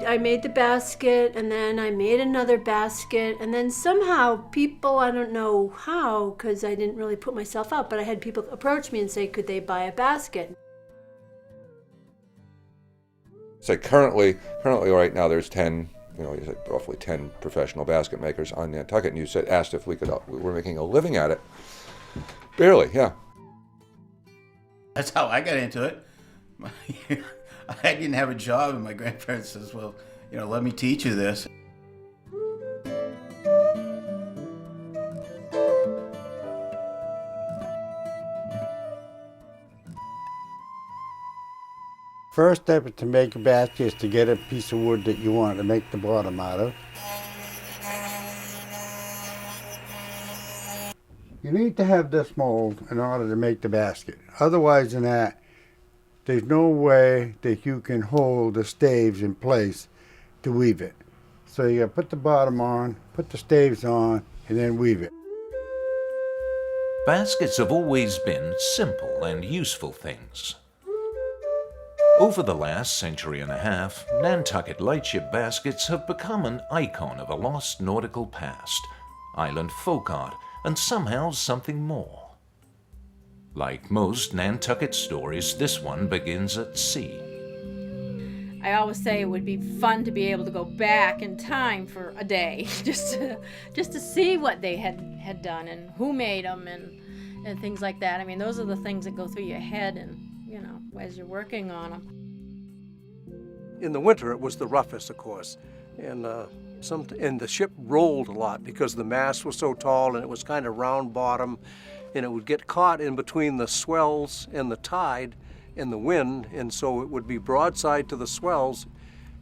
I made the basket, and then I made another basket, and then somehow people, I don't know how, because I didn't really put myself out, but I had people approach me and say, could they buy a basket? So currently right now there's 10, you said roughly 10 professional basket makers on Nantucket, and you asked if we were making a living at it. Barely, yeah. That's how I got into it. I didn't have a job, and my grandparents says, well, let me teach you this. First step to make a basket is to get a piece of wood that you want to make the bottom out of. You need to have this mold in order to make the basket. Otherwise than that, there's no way that you can hold the staves in place to weave it. So you got to put the bottom on, put the staves on, and then weave it. Baskets have always been simple and useful things. Over the last century and a half, Nantucket Lightship baskets have become an icon of a lost nautical past, island folk art, and somehow something more. Like most Nantucket stories, this one begins at sea. I always say it would be fun to be able to go back in time for a day, just to see what they had done and who made them and things like that. I mean, those are the things that go through your head and, as you're working on them. In the winter, it was the roughest, of course, and the ship rolled a lot because the mast was so tall and it was kind of round bottom, and it would get caught in between the swells and the tide and the wind, and so it would be broadside to the swells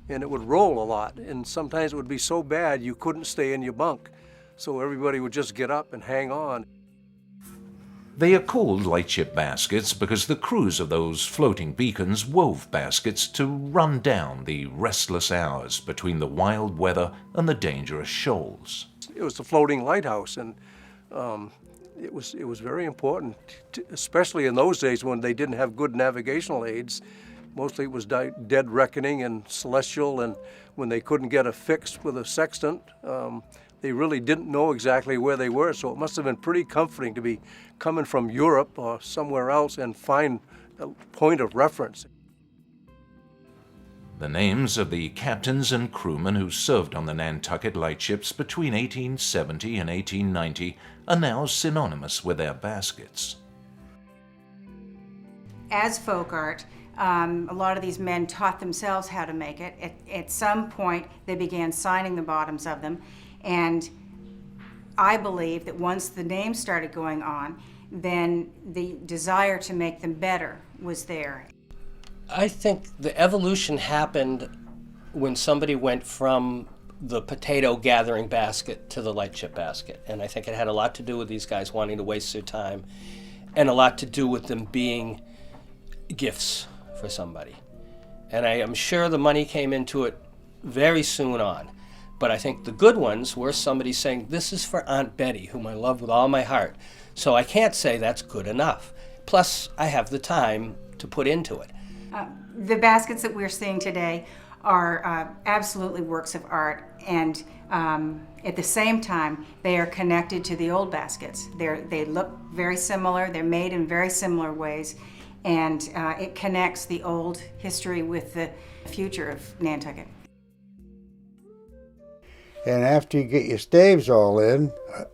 and it would roll a lot, and sometimes it would be so bad you couldn't stay in your bunk, so everybody would just get up and hang on. They are called lightship baskets because the crews of those floating beacons wove baskets to run down the restless hours between the wild weather and the dangerous shoals. It was a floating lighthouse, and it was very important, especially in those days when they didn't have good navigational aids. Mostly it was dead reckoning and celestial, and when they couldn't get a fix with a sextant, they really didn't know exactly where they were, so it must have been pretty comforting to be coming from Europe or somewhere else and find a point of reference. The names of the captains and crewmen who served on the Nantucket lightships between 1870 and 1890 are now synonymous with their baskets. As folk art, a lot of these men taught themselves how to make it. At some point, they began signing the bottoms of them, and I believe that once the names started going on, then the desire to make them better was there. I think the evolution happened when somebody went from the potato gathering basket to the lightship basket, and I think it had a lot to do with these guys wanting to waste their time, and a lot to do with them being gifts for somebody. And I am sure the money came into it very soon on. But I think the good ones were somebody saying, this is for Aunt Betty, whom I love with all my heart. So I can't say that's good enough. Plus, I have the time to put into it. The baskets that we're seeing today are absolutely works of art, and at the same time, they are connected to the old baskets. They look very similar, they're made in very similar ways, and it connects the old history with the future of Nantucket. And after you get your staves all in,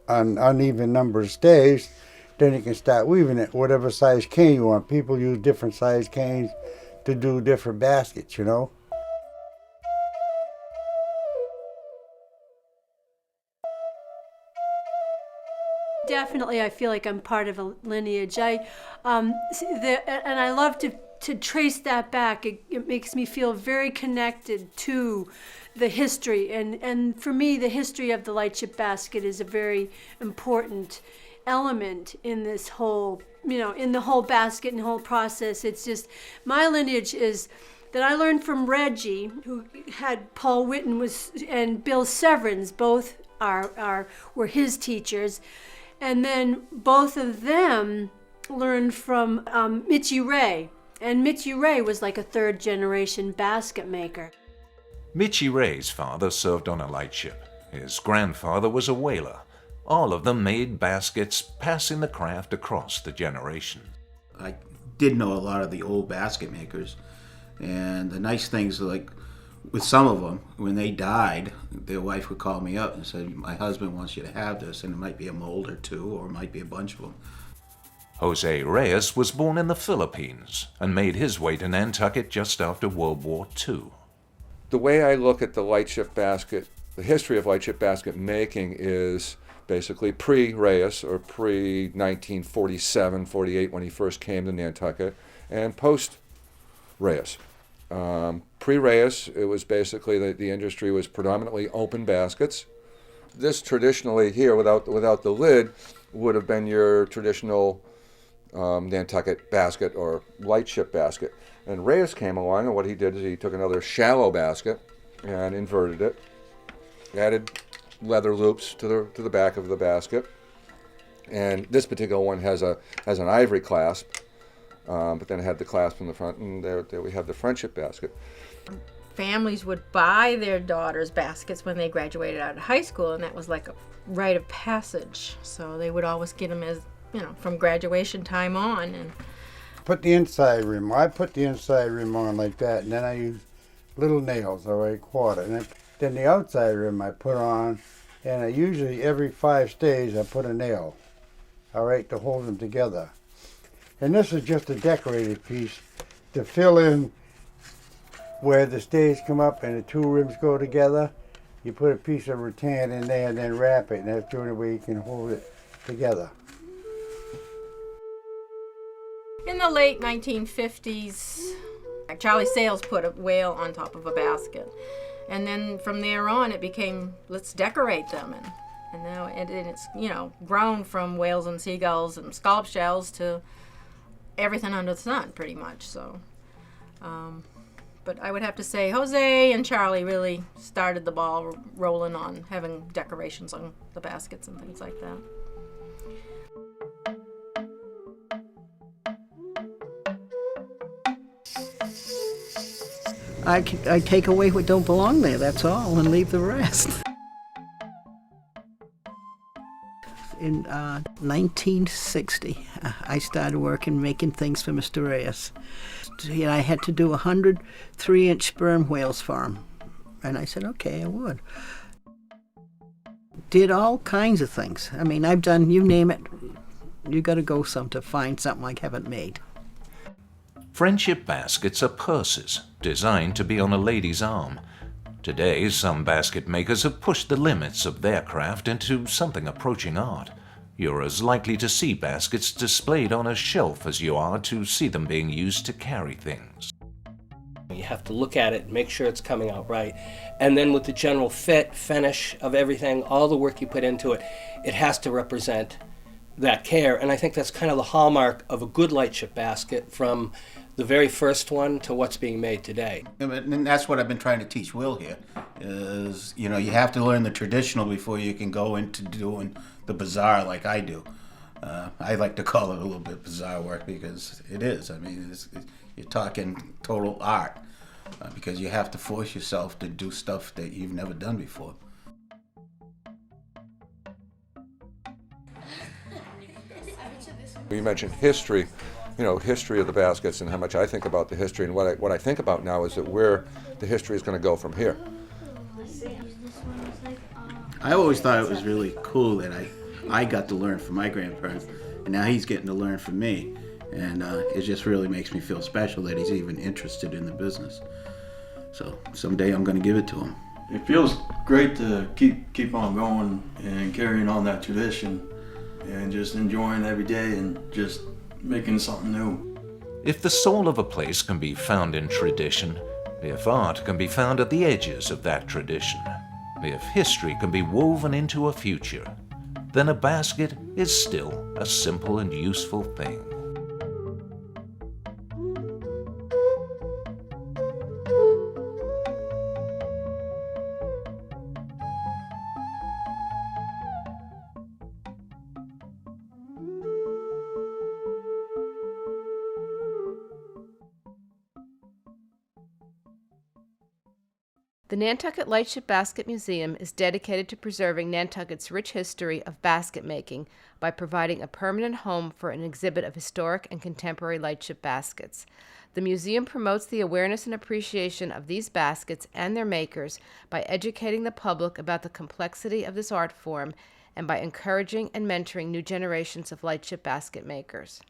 an uneven number of staves, then you can start weaving it, whatever size cane you want. People use different size canes to do different baskets, Definitely, I feel like I'm part of a lineage. And I love to trace that back. It makes me feel very connected to the history, and for me, the history of the lightship basket is a very important element in this whole, in the whole basket and the whole process. It's just, my lineage is that I learned from Reggie, who had Paul Whitten and Bill Severns, both were his teachers, and then both of them learned from Mitchie Ray, and Mitchie Ray was like a third generation basket maker. Mitchie Ray's father served on a lightship. His grandfather was a whaler. All of them made baskets, passing the craft across the generations. I did know a lot of the old basket makers, and the nice things, like with some of them, when they died, their wife would call me up and said, "My husband wants you to have this," and it might be a mold or two, or it might be a bunch of them. Jose Reyes was born in the Philippines and made his way to Nantucket just after World War II. The way I look at the lightship basket, the history of lightship basket making is basically pre-Reyes, or pre-1947, 48 when he first came to Nantucket, and post-Reyes. Pre-Reyes, it was basically the industry was predominantly open baskets. This traditionally here, without the lid, would have been your traditional Nantucket basket or lightship basket. And Reyes came along, and what he did is he took another shallow basket and inverted it, added leather loops to the back of the basket, and this particular one has an ivory clasp, but then it had the clasp in the front, and there we have the friendship basket. Families would buy their daughters baskets when they graduated out of high school, and that was like a rite of passage. So they would always get them as, from graduation time on. And Put the inside rim. I put the inside rim on like that, and then I use little nails, all right, quarter. And then the outside rim I put on, and I usually every 5 stays I put a nail, all right, to hold them together. And this is just a decorated piece to fill in where the stays come up and the 2 rims go together. You put a piece of rattan in there and then wrap it, and that's the only way you can hold it together. in the late 1950s, Charlie Sales put a whale on top of a basket. And then from there on, it became, let's decorate them. And now it's, grown from whales and seagulls and scallop shells to everything under the sun, pretty much. So, but I would have to say Jose and Charlie really started the ball rolling on having decorations on the baskets and things like that. I take away what don't belong there, that's all, and leave the rest. In 1960, I started working making things for Mr. Reyes. I had to do 100 3-inch sperm whales for him. And I said, okay, I would. Did all kinds of things. I mean, I've done, you name it, you got to go some to find something I haven't made. Friendship baskets are purses designed to be on a lady's arm. Today, some basket makers have pushed the limits of their craft into something approaching art. You're as likely to see baskets displayed on a shelf as you are to see them being used to carry things. You have to look at it, make sure it's coming out right. And then with the general fit, finish of everything, all the work you put into it, it has to represent that care. And I think that's kind of the hallmark of a good lightship basket, from the very first one to what's being made today. And that's what I've been trying to teach Will here, is, you have to learn the traditional before you can go into doing the bizarre like I do. I like to call it a little bit bizarre work, because it is. I mean, you're talking total art, because you have to force yourself to do stuff that you've never done before. You mentioned history, history of the baskets and how much I think about the history. And what I think about now is that where the history is going to go from here. I always thought it was really cool that I got to learn from my grandparents, and now he's getting to learn from me. And it just really makes me feel special that he's even interested in the business. So someday I'm going to give it to him. It feels great to keep on going and carrying on that tradition and just enjoying every day and just making something new. If the soul of a place can be found in tradition, if art can be found at the edges of that tradition, if history can be woven into a future, then a basket is still a simple and useful thing. The The Nantucket Lightship Basket Museum is dedicated to preserving Nantucket's rich history of basket making by providing a permanent home for an exhibit of historic and contemporary lightship baskets. The museum promotes the awareness and appreciation of these baskets and their makers by educating the public about the complexity of this art form and by encouraging and mentoring new generations of lightship basket makers.